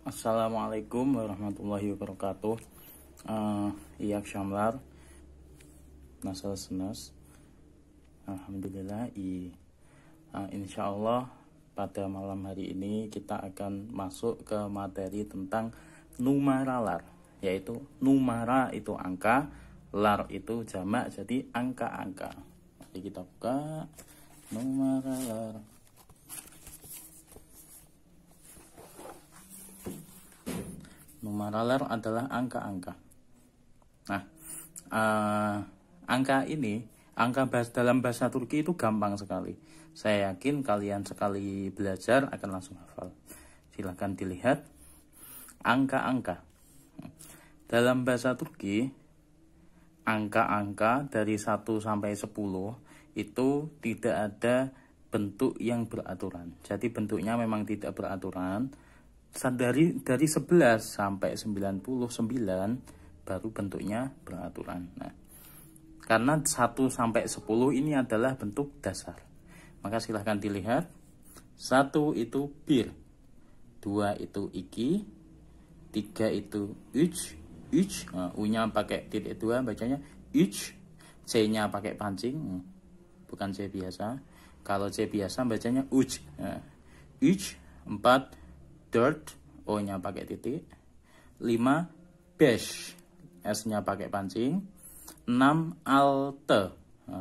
Assalamualaikum warahmatullahi wabarakatuh. Iyak Syamlar Nasal Senas. Alhamdulillah. Insya Allah pada malam hari ini kita akan masuk ke materi tentang numaralar, yaitu numara itu angka, lar itu jamak, jadi angka-angka. Mari kita buka numaralar. Numaralar adalah angka-angka. Nah, angka ini, dalam bahasa Turki itu gampang sekali. Saya yakin kalian sekali belajar akan langsung hafal. Silahkan dilihat angka-angka. Dalam bahasa Turki, angka-angka dari 1 sampai 10 itu tidak ada bentuk yang beraturan. Jadi bentuknya memang tidak beraturan. Dari 11 sampai 99 baru bentuknya beraturan. Nah, karena 1 sampai 10 ini adalah bentuk dasar, maka silahkan dilihat. 1 itu bir, 2 itu iki, 3 itu uch, u-nya pakai titik 2 bacanya uch, c-nya pakai pancing, bukan c biasa. Kalau c biasa bacanya uch. Uch. 4 dirt, O-nya pakai titik. 5 besh, S-nya pakai pancing. 6 alte,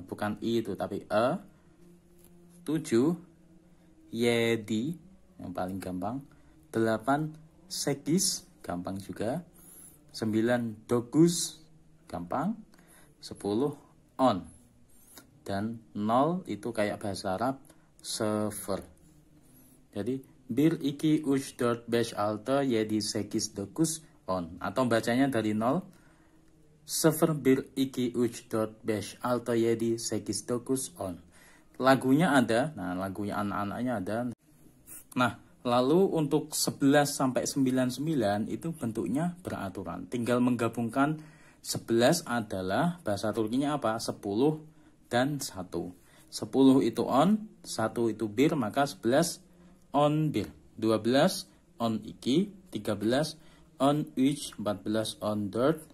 bukan I itu tapi E. 7 yedi, yang paling gampang. 8 sekis, gampang juga. 9 dogus, gampang. 10 on. Dan 0 itu kayak bahasa Arab sefer. Jadi bir iki uch dört beş altı yedi sekiz dokuz on, atau bacanya dari 0. 0 bir iki uch dört beş altı yedi sekiz dokuz on. Lagunya ada, nah lagunya anak-anaknya ada. Nah, lalu untuk 11 sampai 99 itu bentuknya beraturan. Tinggal menggabungkan 11 adalah bahasa Turkinya apa? 10 dan 1. 10 itu on, 1 itu bir, maka 11 on bir, 12 on iki, 13 on uch, 14 on dört,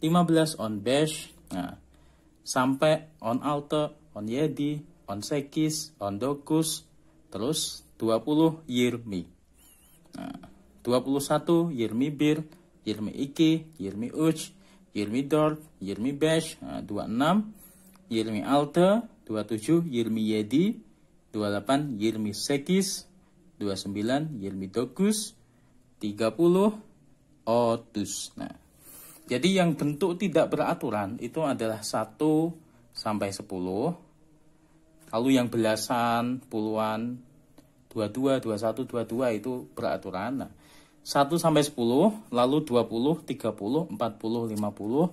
15 on beş, nah, sampai on altı, on yedi, on sekiz, on dokuz, terus 20 yirmi. Nah, 21 yirmi bir, yirmi iki, yirmi uch, yirmi dört, yirmi beş, nah, 26 yirmi altı, 27 yirmi yedi, 28 yirmi sekiz, 29 yirmi dokuz, 30 otus. Nah, jadi yang bentuk tidak beraturan itu adalah 1 sampai 10. Lalu yang belasan, puluhan, 22, 21, 22 itu beraturan. Nah, 1 sampai 10, lalu 20, 30, 40, 50,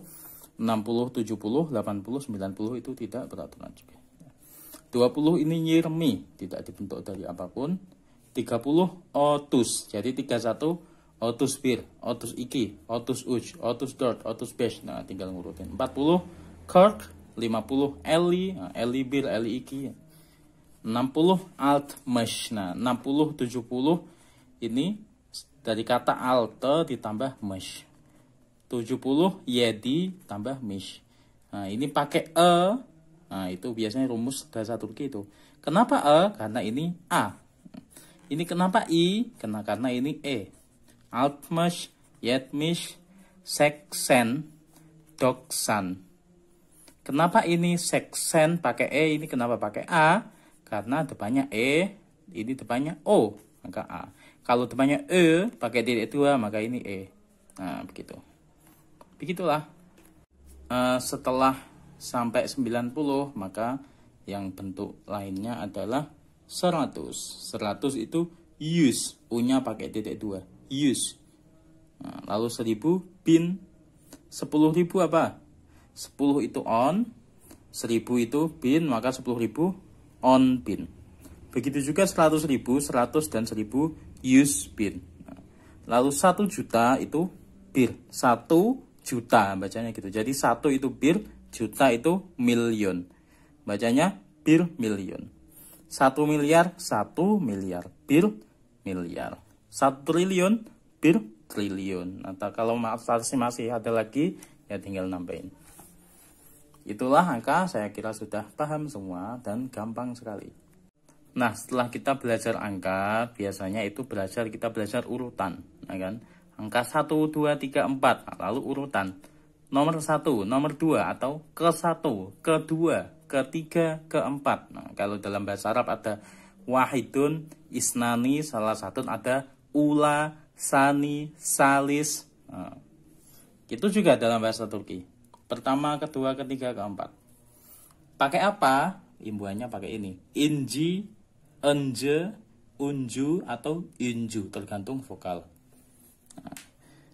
60, 70, 80, 90 itu tidak beraturan juga. 20 ini yirmi, tidak dibentuk dari apapun. 30 otus, jadi 31 otus bir, otus iki, otus uch, otus dört, otus beş. Nah, tinggal ngurutin. 40 kirk, 50 eli, nah, eli bir, eli iki. 60 altmış. Nah, 60 70 ini dari kata alte ditambah mesh. 70 yedi tambah mish. Nah, ini pakai e. Nah, itu biasanya rumus bahasa Turki itu. Kenapa e? Karena ini a. Ini kenapa i? Karena ini e. Altmış, yetmiş, seksen, doksan. Kenapa ini seksen pakai e? Ini kenapa pakai a? Karena depannya e, ini depannya o, maka a. Kalau depannya e pakai titik 2, maka ini e. Nah, begitu. Begitulah. Setelah sampai 90, maka yang bentuk lainnya adalah 100. 100 itu yus, u-nya pakai titik 2, yus. Nah, lalu 1000 bin. 10.000 apa? 10 itu on, 1000 itu bin, maka 10.000 on bin. Begitu juga 100.000, 100 dan 1000 yus bin. Nah, lalu 1 juta itu bir, 1 juta bacanya gitu. Jadi 1 itu bir, juta itu million. Bacanya bir million. 1 miliar, 1 miliar, bir miliar. 1 triliun, bir triliun. Atau kalau masih ada lagi, ya tinggal nambahin. Itulah angka, saya kira sudah paham semua dan gampang sekali. Nah, setelah kita belajar angka, biasanya itu kita belajar urutan, ya kan? Angka 1, 2, 3, 4, lalu urutan. Nomor 1, nomor 2, atau ke-1, ke-2, ke-3, ke-4. Nah, kalau dalam bahasa Arab ada wahidun, isnani, salah satu ada ula, sani, salis. Nah, itu juga dalam bahasa Turki. Pertama, kedua, ketiga, keempat. Pakai apa? Imbuhannya pakai ini. Inji, enje, unju, atau inju, tergantung vokal. Nah,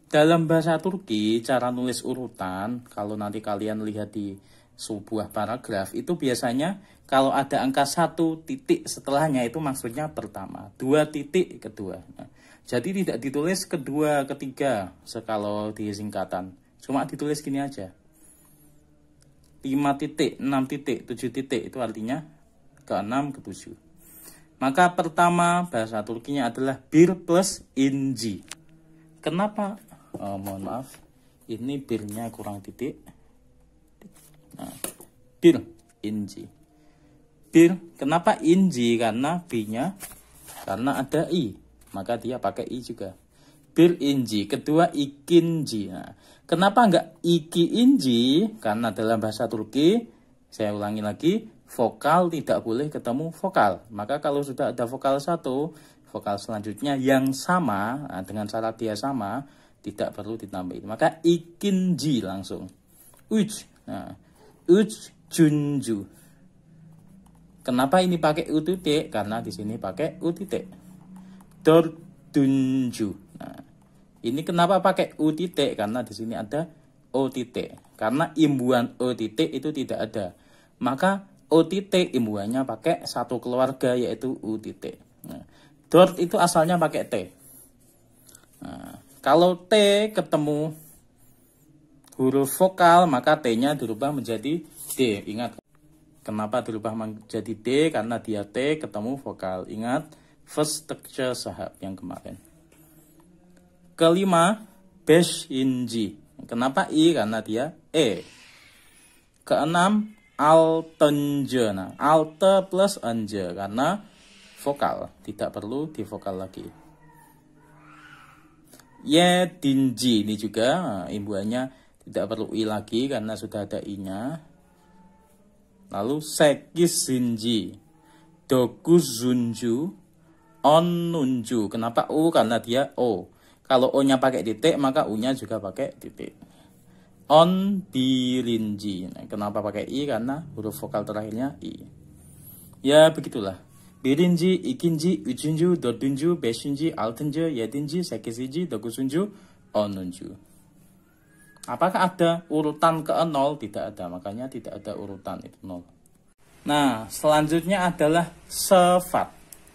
dalam bahasa Turki, cara nulis urutan, kalau nanti kalian lihat di sebuah paragraf, itu biasanya kalau ada angka 1 titik setelahnya itu maksudnya pertama, 2 titik kedua. Nah, jadi tidak ditulis kedua, ketiga, kalau di singkatan. Cuma ditulis gini aja. 5 titik, 6 titik, 7 titik, itu artinya ke-6, ke-7. Maka pertama bahasa Turkinya adalah bir plus inci. Kenapa? Mohon maaf, ini birnya kurang titik. Nah, bir inci. Bir, kenapa inji? Karena B-nya karena ada i, maka dia pakai i juga. Bir inji. Kedua ikinji. Nah, kenapa enggak iki inji? Karena dalam bahasa Turki, saya ulangi lagi, vokal tidak boleh ketemu vokal. Maka kalau sudah ada vokal satu, vokal selanjutnya yang sama, nah, dengan syarat dia sama, tidak perlu ditambahin. Maka ikinji langsung. Uj. Nah, uj junju. Kenapa ini pakai u titik? Karena di sini pakai u titik. Dordunju. Nah, ini kenapa pakai u titik? Karena di sini ada o titik. Karena imbuhan o titik itu tidak ada. Maka o titik imbuhannya pakai satu keluarga, yaitu u titik. Nah, dord itu asalnya pakai t. Nah, kalau T ketemu huruf vokal, maka T-nya dirubah menjadi D. Ingat, kenapa dirubah menjadi D? Karena dia T ketemu vokal. Ingat, first structure sahab yang kemarin. Kelima, besh inji. Kenapa I? Karena dia E. Keenam, altenje. Nah, alte plus enje, karena vokal. Tidak perlu di vokal lagi. Yedinji, ini juga imbuhannya tidak perlu i lagi karena sudah ada i-nya. Lalu sekisinji, dokuzunju, onnunju. Kenapa u? Karena dia o. Kalau o-nya pakai titik, maka u-nya juga pakai titik. Onbirinji. Nah, kenapa pakai i? Karena huruf vokal terakhirnya i. Ya begitulah. Birinci, ikinci, üçüncü, dördüncü, beşinci, altıncı, yedinci, sekizinci, dokuzuncu, onuncu. Apakah ada urutan ke-0? Tidak ada, makanya tidak ada urutan, itu 0. Nah, selanjutnya adalah sifat.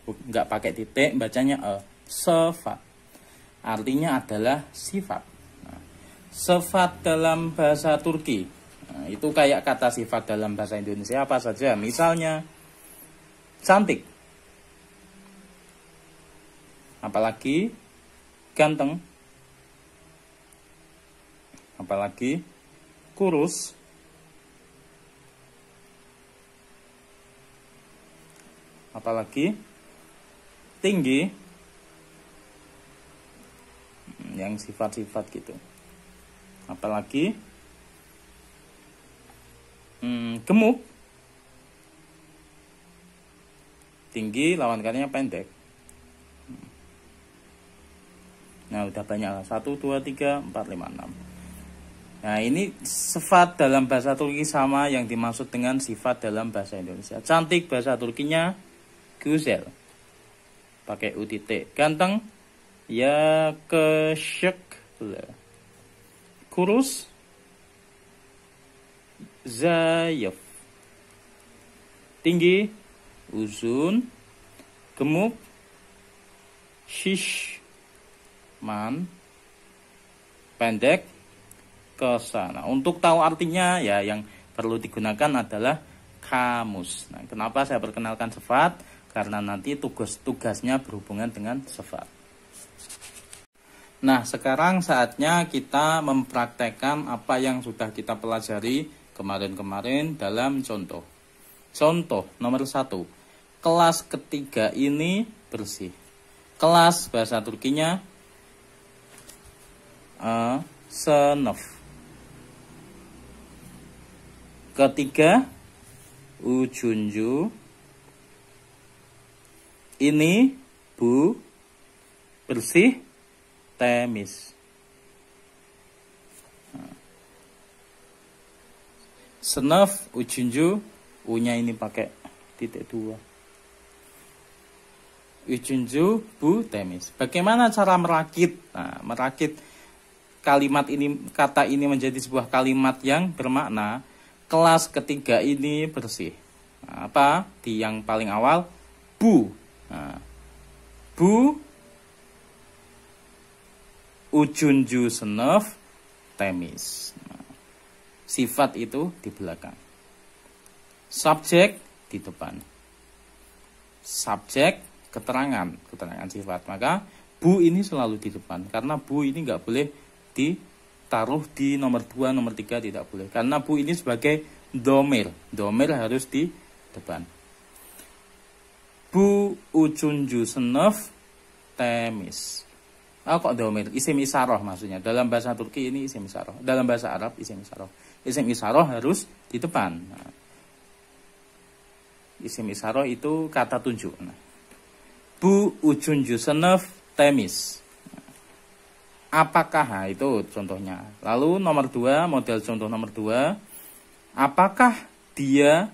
Nggak pakai titik, bacanya sifat. Artinya adalah sifat. Nah, sifat dalam bahasa Turki. Nah, itu kayak kata sifat dalam bahasa Indonesia apa saja. Misalnya, cantik. Apalagi ganteng. Apalagi kurus. Apalagi tinggi. Yang sifat-sifat gitu. Apalagi gemuk. Tinggi lawan katanya pendek. Nah, udah banyak lah. 1, 2, 3, 4, 5, 6. Nah, ini sifat dalam bahasa Turki sama yang dimaksud dengan sifat dalam bahasa Indonesia. Cantik bahasa Turkinya güzel. Pakai u titik. Ganteng ya keşıklı. Kurus zayıf. Tinggi uzun. Gemuk shishman. Pendek kesa. Nah, untuk tahu artinya ya yang perlu digunakan adalah kamus. Nah, kenapa saya perkenalkan sifat? Karena nanti tugas-tugasnya berhubungan dengan sifat. Nah, sekarang saatnya kita mempraktekkan apa yang sudah kita pelajari kemarin-kemarin dalam contoh. Contoh nomor 1. Kelas ketiga ini bersih. Kelas bahasa Turkinya sınıf. Ketiga, üçüncü. Ini bu, bersih, temiz. Sınıf, üçüncü, u-nya ini pakai titik 2. Üçüncü, bu, temiz. Bagaimana cara merakit? Nah, merakit kalimat ini, kata ini menjadi sebuah kalimat yang bermakna kelas ketiga ini bersih. Nah, apa? Di yang paling awal, bu. Nah, bu, üçüncü sınıf, temiz. Nah, sifat itu di belakang. Subjek di depan. Subjek keterangan sifat. Maka bu ini selalu di depan. Karena bu ini nggak boleh ditaruh di nomor 2, nomor 3 tidak boleh. Karena bu ini sebagai domir. Domir harus di depan. Bu üçüncü sınıf temiz. Kok domir? Isim isaroh maksudnya. Dalam bahasa Turki ini isim isaroh. Dalam bahasa Arab isim isaroh. Isim isaroh harus di depan. Nah, isim isaroh itu kata tunjuk. Nah, bu üçüncü sınıf temiz. Apakah? Nah, itu contohnya. Lalu nomor 2, model contoh nomor 2. Apakah dia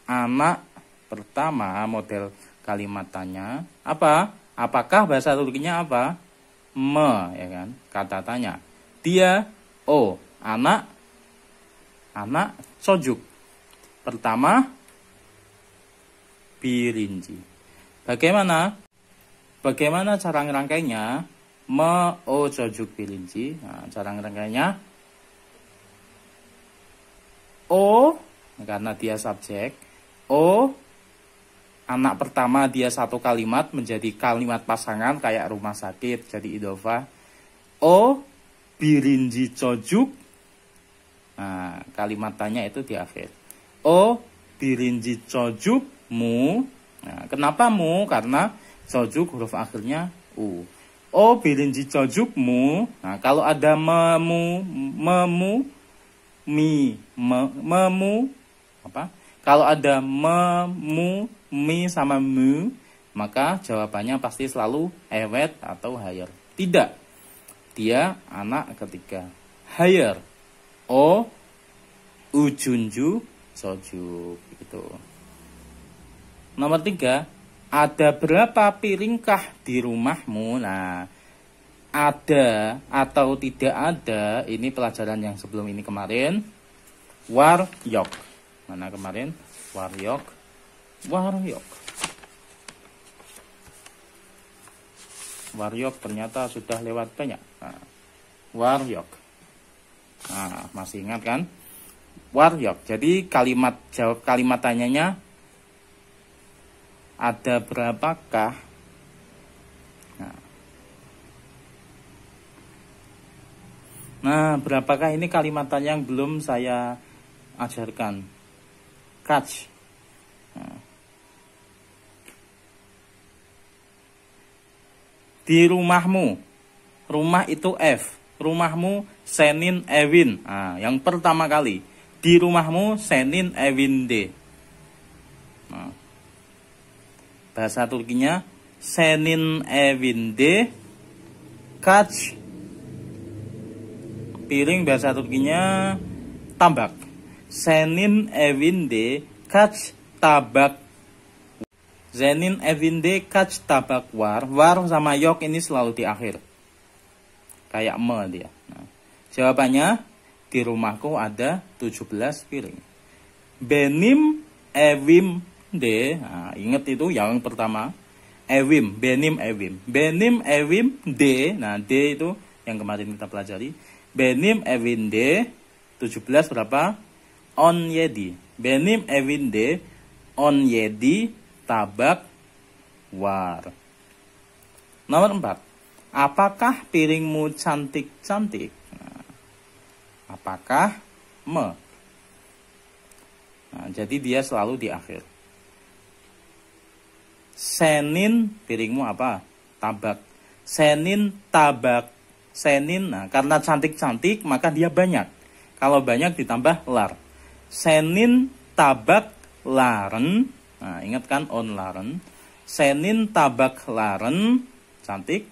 anak pertama? Model kalimat tanya. Apa? Apakah bahasa Turkinya apa? Me, ya kan? Kata tanya. Dia, anak çocuk. Pertama, birinci. Bagaimana cara ngerangkainya? Çocuk birinci. Nah, cara ngerangkainya karena dia subjek. Anak pertama dia satu kalimat menjadi kalimat pasangan kayak rumah sakit jadi idhofah. Birinci çocuk. Nah, kalimat tanya itu di akhir. Birinci çocuk mu. Nah, kenapa mu? Karena çocuk huruf akhirnya u. Birinci çocuk mu. Nah, kalau ada memu, apa? Kalau ada memu, mi sama mu, maka jawabannya pasti selalu evet atau higher. Tidak. Dia anak ketiga. Higher. Üçüncü çocuk. Gitu. Nomor 3. Ada berapa piringkah di rumahmu? Nah, ada atau tidak ada, ini pelajaran yang sebelum ini kemarin. Var yok. Mana kemarin? Var yok. Var yok ternyata sudah lewat banyak. Nah, var yok. Nah, masih ingat kan? Var yok. Jadi kalimat tanyanya ada berapakah? Nah, berapakah ini kalimat tanya yang belum saya ajarkan. Kaç. Nah. Di rumahmu. Rumah itu F. Rumahmu senin evin. Nah, yang pertama kali. Di rumahmu senin evinde. Nah. Bahasa Turkinya senin evinde kaç. Piring bahasa Turkinya tabak. Senin evinde kaç tabak. Senin evinde kaç tabak var. Var sama yok ini selalu di akhir. Kayak me dia. Nah, jawabannya di rumahku ada 17 piring. Benim evimde. Nah, ingat itu yang pertama. Evim, benim evim. Benim evim de. Nah, D itu yang kemarin kita pelajari. Benim evinde 17 berapa? 17. Benim evinde 17 tabak war. Nomor 4. Apakah piringmu cantik-cantik? Nah, apakah me? Nah, jadi dia selalu di akhir. Senin, piringmu apa? Tabak. Senin, tabak. Senin, nah karena cantik-cantik maka dia banyak. Kalau banyak ditambah lar. Senin, tabak, laren. Nah, ingat kan on laren. Senin, tabak, laren. Cantik.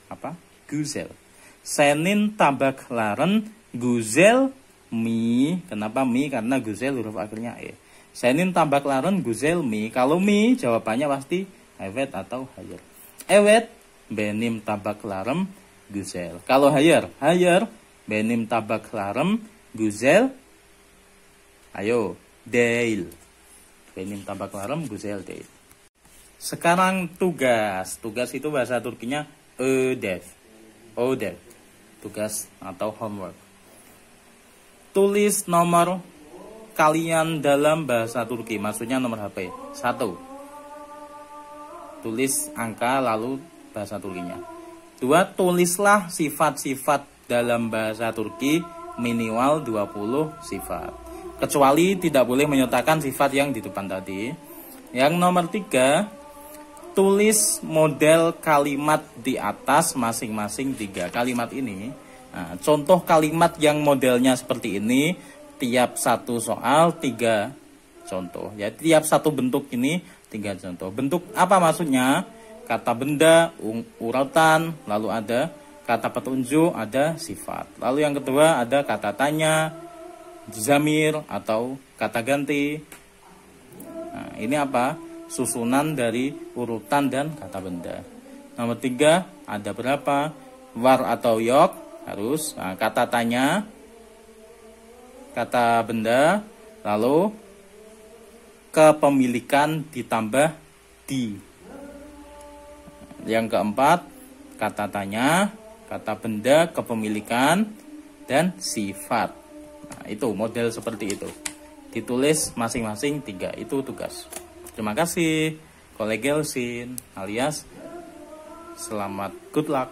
Apa? Guzel. Senin, tabak, laren. Guzel, mi. Kenapa mi? Karena guzel huruf akhirnya e. Senin, tabak, laren. Guzel, mi. Kalau mi jawabannya pasti evet atau hayer. Evet, benim tabak, larem, guzel. Kalau hayer, benim tabak, larem, guzel. Ayo, değil. Benim tabak, larem, guzel, değil. Sekarang tugas. Tugas itu bahasa Turkinya ödev. Ödev. Tugas atau homework. Tulis nomor kalian dalam bahasa Turki. Maksudnya nomor HP. 1. Tulis angka lalu bahasa Turkinya. 2. Tulislah sifat-sifat dalam bahasa Turki minimal 20 sifat. Kecuali tidak boleh menyertakan sifat yang di depan tadi. Yang nomor 3, tulis model kalimat di atas masing-masing 3 kalimat ini. Nah, contoh kalimat yang modelnya seperti ini, tiap satu soal 3 contoh. Ya, tiap satu bentuk ini 3 contoh. Bentuk apa maksudnya? Kata benda, urutan, lalu ada kata petunjuk, ada sifat. Lalu yang kedua ada kata tanya, zamir atau kata ganti. Nah, ini apa? Susunan dari urutan dan kata benda. Nomor 3 ada berapa? War atau yok harus. Nah, kata tanya, kata benda, lalu kepemilikan ditambah di. Yang keempat, kata tanya, kata benda, kepemilikan, dan sifat. Nah, itu model seperti itu. Ditulis masing-masing 3, itu tugas. Terima kasih, kolegel sin, alias selamat good luck.